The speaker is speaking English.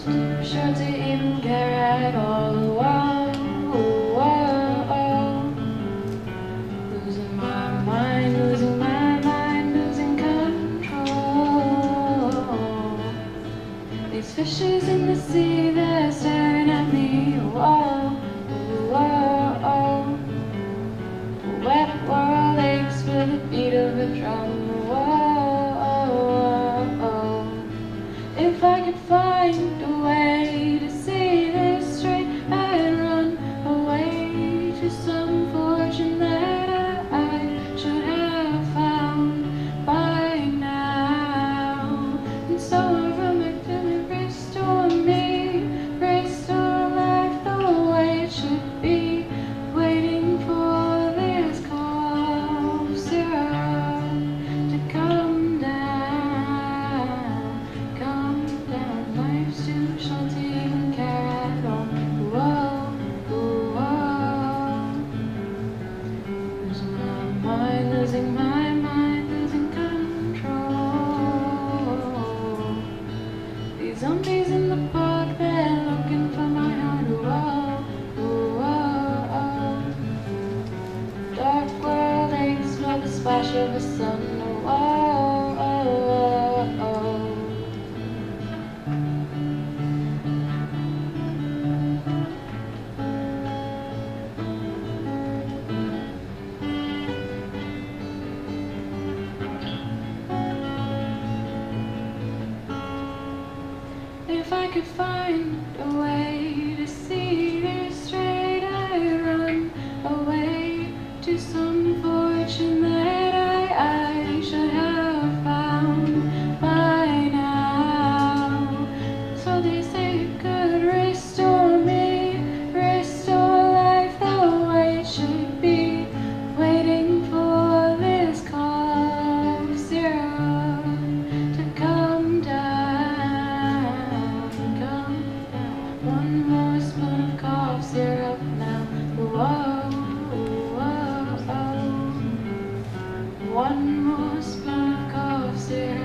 Too short to even care at all. Whoa, whoa, losing my mind, losing my mind, losing control. These fishes in the sea, they're staring at me. Whoa, whoa, wet world aches for the beat of a drum. Whoa, if I could find a way to see this straight, I'd run away to some fortune that I should have found by now. And so I run back to me, restore life the way it should be, waiting for this cough syrup to come down, come down. Life's too short to even care at all. Whoa, whoa, losing my mind, losing my mind, losing control. These zombies in the park, they're looking for my heart. Whoa, dark world aches for the splash of the sun. If I could find a way to see this straight, I'd run away to some fortune that I should have found by now. So they say it could restore me, restore life the way it should be, waiting for this cough syrup to come down, come down. One more spoon of cough syrup now. Whoa, whoa, one more spoon of cough syrup.